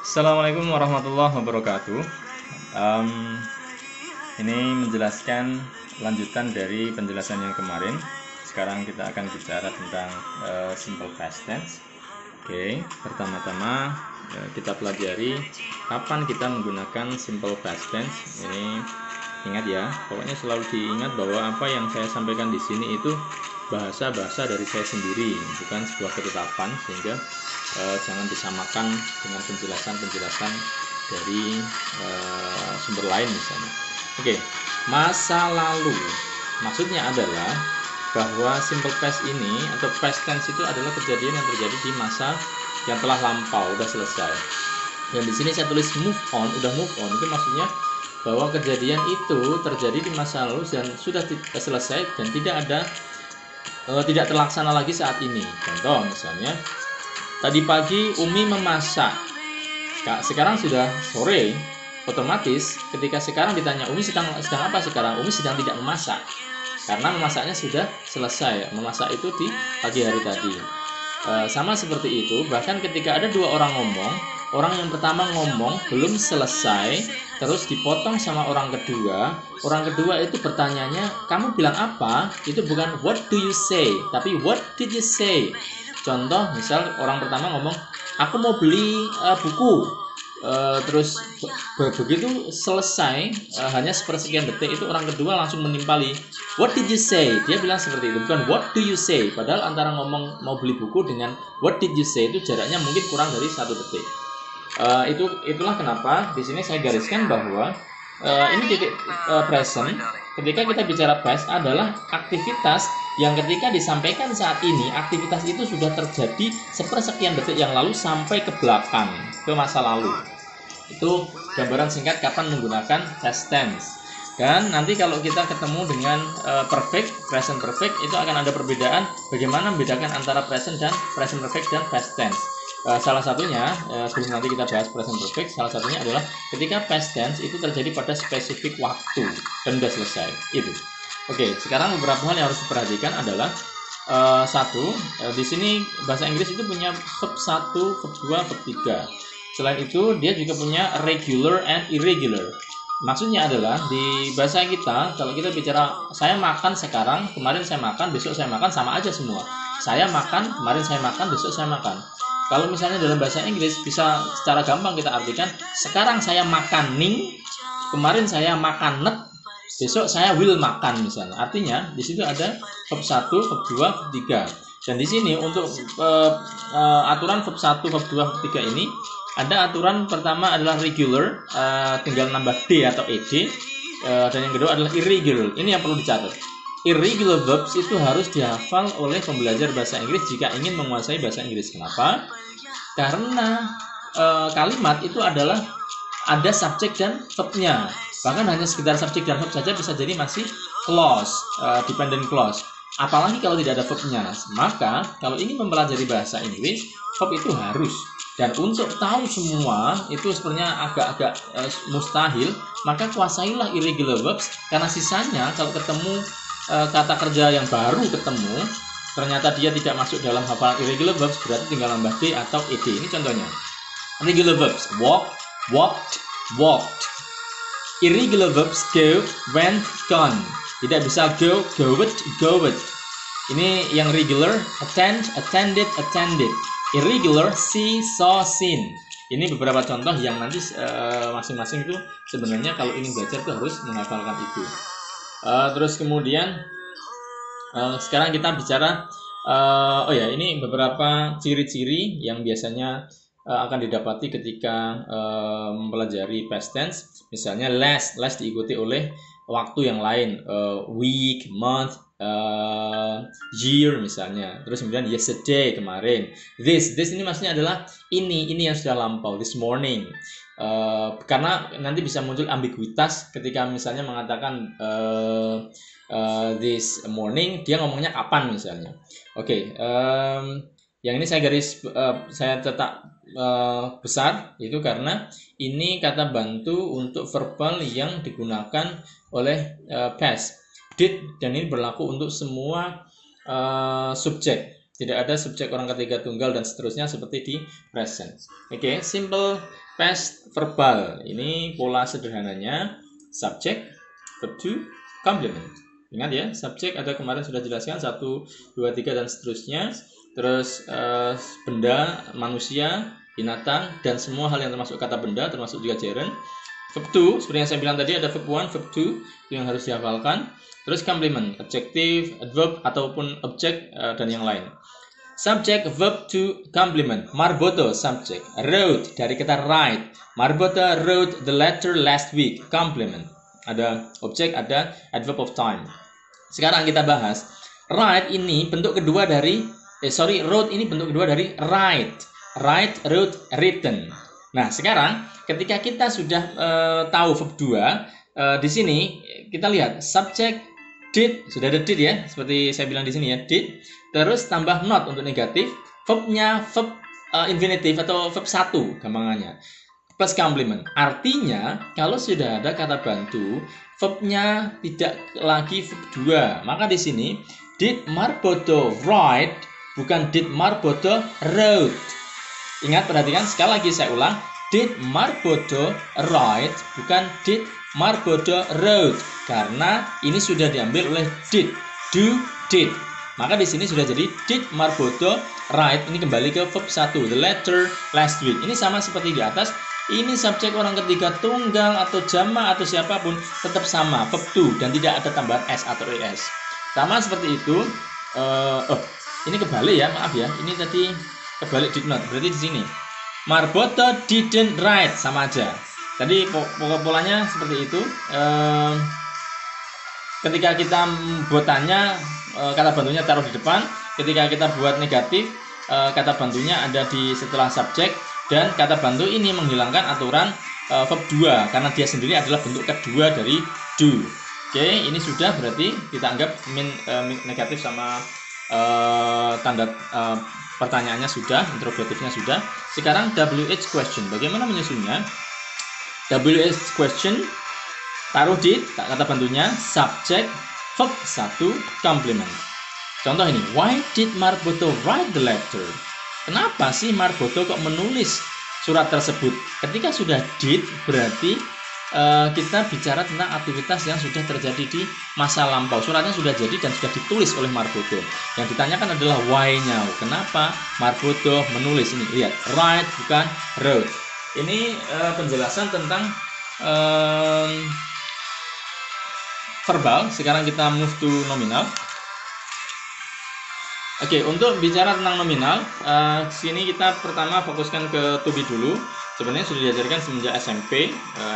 Assalamualaikum warahmatullahi wabarakatuh. Em, ini menjelaskan lanjutan dari penjelasan yang kemarin. Sekarang kita akan bicara tentang simple past tense. Oke, pertama-tama kita pelajari kapan kita menggunakan simple past tense. Ini ingat ya, pokoknya selalu diingat bahwa apa yang saya sampaikan di sini itu bahasa-bahasa dari saya sendiri, bukan sebuah ketetapan, sehingga jangan disamakan dengan penjelasan-penjelasan dari sumber lain misalnya. Oke, masa lalu maksudnya adalah bahwa simple past ini atau past tense itu adalah kejadian yang terjadi di masa yang telah lampau, udah selesai. Dan di sini saya tulis move on, udah move on, itu maksudnya bahwa kejadian itu terjadi di masa lalu dan sudah selesai dan tidak terlaksana lagi saat ini. Contoh misalnya, tadi pagi Umi memasak, sekarang sudah sore, otomatis ketika sekarang ditanya Umi sedang apa sekarang, Umi sedang tidak memasak, karena memasaknya sudah selesai. Memasak itu di pagi hari tadi. Sama seperti itu, bahkan ketika ada dua orang ngomong, orang yang pertama ngomong belum selesai, terus dipotong sama orang kedua itu bertanyanya, kamu bilang apa? Itu bukan what do you say, tapi what did you say. Contoh, misal orang pertama ngomong, aku mau beli buku, terus begitu selesai, hanya sepersekian detik itu orang kedua langsung menimpali, what did you say? Dia bilang seperti itu, bukan what do you say. Padahal antara ngomong mau beli buku dengan what did you say itu jaraknya mungkin kurang dari 1 detik. Itulah kenapa di sini saya gariskan bahwa ini titik present. Ketika kita bicara past adalah aktivitas yang ketika disampaikan saat ini, aktivitas itu sudah terjadi sepersekian detik yang lalu sampai ke belakang, ke masa lalu. Itu gambaran singkat kapan menggunakan past tense. Dan nanti kalau kita ketemu dengan perfect, present perfect, itu akan ada perbedaan bagaimana membedakan antara present perfect dan past tense. Salah satunya, sebelum nanti kita bahas present perfect, salah satunya adalah ketika past tense itu terjadi pada spesifik waktu dan sudah selesai. Itu. Oke, sekarang beberapa hal yang harus diperhatikan adalah di sini bahasa Inggris itu punya verb 1, verb 2, verb 3. Selain itu, dia juga punya regular and irregular. Maksudnya adalah di bahasa kita, kalau kita bicara saya makan sekarang, kemarin saya makan, besok saya makan, sama aja semua. Saya makan, kemarin saya makan, besok saya makan. Kalau misalnya dalam bahasa Inggris bisa secara gampang kita artikan, sekarang saya makan ning, kemarin saya makan net, besok saya will makan misalnya. Artinya di situ ada verb 1, verb 2, verb 3. Dan di sini untuk aturan verb 1, verb 2, verb 3 ini ada aturan pertama adalah regular, tinggal nambah d atau ed, dan yang kedua adalah irregular. Ini yang perlu dicatat. Irregular verbs itu harus dihafal oleh pembelajar bahasa Inggris jika ingin menguasai bahasa Inggris. Kenapa? Karena kalimat itu adalah ada subjek dan verbnya. Bahkan hanya sekedar subjek dan verb saja bisa jadi masih clause, dependent clause. Apalagi kalau tidak ada verbnya. Maka kalau ingin mempelajari bahasa Inggris, verb itu harus. Dan untuk tahu semua itu sebenarnya agak-agak mustahil. Maka kuasailah irregular verbs, karena sisanya kalau ketemu kata kerja yang baru ketemu, ternyata dia tidak masuk dalam hafalan irregular verbs, berarti tinggal nambah d atau ed. Ini contohnya. Regular verbs: walk, walked, walked. Irregular verbs: go, went, gone. Tidak bisa go, goed, goed. Ini yang regular: attend, attended, attended. Irregular: see, saw, seen. Ini beberapa contoh yang nanti masing-masing itu sebenarnya kalau ingin belajar itu harus menghafalkan itu. Terus kemudian sekarang kita bicara, ini beberapa ciri-ciri yang biasanya akan didapati ketika mempelajari past tense. Misalnya last diikuti oleh waktu yang lain, week, month, year misalnya. Terus kemudian yesterday, kemarin. This ini maksudnya adalah ini yang sudah lampau, this morning. Karena nanti bisa muncul ambiguitas ketika misalnya mengatakan this morning, dia ngomongnya kapan misalnya. Oke, yang ini saya cetak besar itu karena ini kata bantu untuk verbal yang digunakan oleh past. Did, dan ini berlaku untuk semua subjek. Tidak ada subjek orang ketiga tunggal dan seterusnya seperti di present. Oke, simple past verbal. Ini pola sederhananya. Subjek, verb to, complement. Ingat ya, subjek ada kemarin sudah jelaskan 1, 2, 3 dan seterusnya. Terus benda, manusia, binatang dan semua hal yang termasuk kata benda termasuk juga gerund. Verb to, seperti yang saya bilang tadi ada verb 1, verb 2 itu yang harus dihafalkan. Terus complement, adjective, adverb ataupun objek dan yang lain. Subject, verb to, complement. Marboto, subject. Wrote, dari kata write. Marboto wrote the letter last week. Complement. Ada objek, ada adverb of time. Sekarang kita bahas. Write ini bentuk kedua dari wrote ini bentuk kedua dari write. Write, wrote, written. Nah, sekarang ketika kita sudah tahu verb 2, di sini kita lihat subject did, sudah ada did ya, seperti saya bilang di sini ya, did. Terus tambah not untuk negatif, verbnya verb infinitif atau verb 1 gampangannya. Plus complement. Artinya kalau sudah ada kata bantu, verbnya tidak lagi verb 2. Maka di sini did Marboto write, bukan did Marboto wrote. Ingat, perhatikan sekali lagi saya ulang. Did Marboto write, bukan did Marboto wrote. Karena ini sudah diambil oleh did, do, did. Maka di sini sudah jadi did Marboto write. Ini kembali ke verb 1, the letter last week. Ini sama seperti di atas. Ini subjek orang ketiga tunggal atau jamak atau siapapun tetap sama, verb 2 dan tidak ada tambahan s atau es. Sama seperti itu. Ini kebalik ya, maaf ya. Ini tadi kebalik did not. Berarti di sini Marboto didn't write, sama aja. Tadi polanya seperti itu. Ketika kita buat tanya, kata bantunya taruh di depan. Ketika kita buat negatif, kata bantunya ada di setelah subjek. Dan kata bantu ini menghilangkan aturan verb 2 karena dia sendiri adalah bentuk kedua dari do. Oke, ini sudah berarti kita anggap negatif sama tanda pertanyaannya sudah, interrogatifnya sudah. Sekarang WH question. Bagaimana menyusunnya? WH question, taruh di kata bantunya subject verb 1 complement. Contoh ini, why did Marboto write the letter? Kenapa sih Marboto kok menulis surat tersebut? Ketika sudah did, berarti kita bicara tentang aktivitas yang sudah terjadi di masa lampau. Suratnya sudah jadi dan sudah ditulis oleh Marboto. Yang ditanyakan adalah why-nya. Kenapa Marboto menulis ini? Lihat, write bukan wrote. Ini penjelasan tentang verbal. Sekarang kita move to nominal. Oke, untuk bicara tentang nominal, sini kita pertama fokuskan ke to be dulu. Sebenarnya sudah diajarkan semenjak SMP,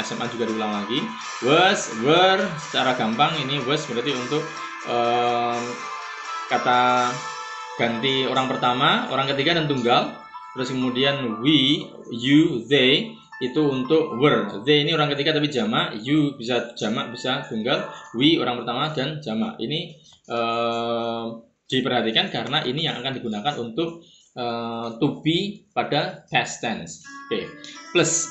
SMA juga diulang lagi. Was, were, secara gampang ini was berarti untuk kata ganti orang pertama, orang ketiga dan tunggal. Terus kemudian we, you, they itu untuk were. They ini orang ketiga tapi jamak, you bisa jamak bisa tunggal, we orang pertama dan jamak. Ini diperhatikan karena ini yang akan digunakan untuk to be pada past tense. Oke. Plus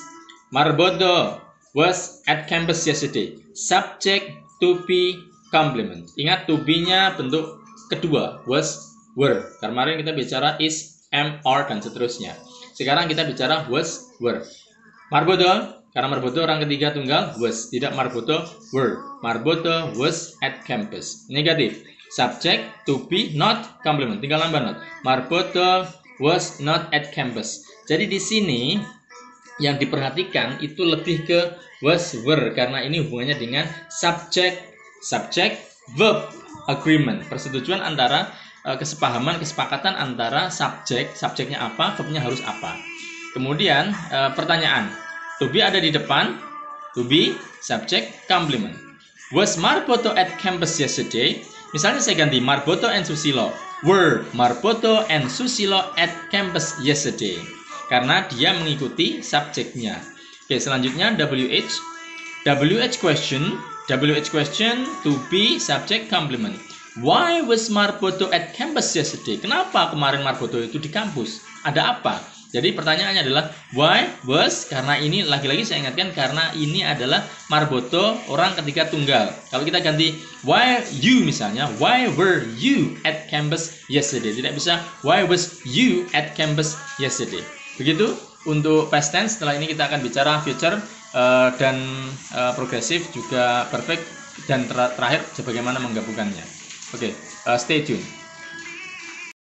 Marboto was at campus yesterday. Subject to be complement. Ingat to be-nya bentuk kedua, was, were. Kemarin kita bicara is, am, are dan seterusnya. Sekarang kita bicara was, were. Marboto, karena Marboto orang ketiga tunggal, was. Tidak Marboto were. Marboto was at campus. Negatif. Subject to be not complement. Tinggal nambah not. Marboto was not at campus. Jadi di sini yang diperhatikan itu lebih ke was, were karena ini hubungannya dengan subject verb agreement. Persetujuan antara kesepakatan antara subjeknya apa, verbnya harus apa. Kemudian pertanyaan. To be ada di depan. To be subject complement. Was Marboto at campus yesterday? Misalnya saya ganti Marboto and Susilo. Were Marboto and Susilo at campus yesterday? Karena dia mengikuti subjeknya. Oke, selanjutnya WH. WH question to be subject complement. Why was Marboto at campus yesterday? Kenapa kemarin Marboto itu di kampus? Ada apa? Jadi pertanyaannya adalah why was, karena ini lagi-lagi saya ingatkan karena ini adalah marboto orang ketiga tunggal. Kalau kita ganti why you misalnya, why were you at campus yesterday? Tidak bisa why was you at campus yesterday. Begitu untuk past tense. Setelah ini kita akan bicara future dan progresif juga perfect, dan terakhir bagaimana menggabungkannya. Oke, stay tune.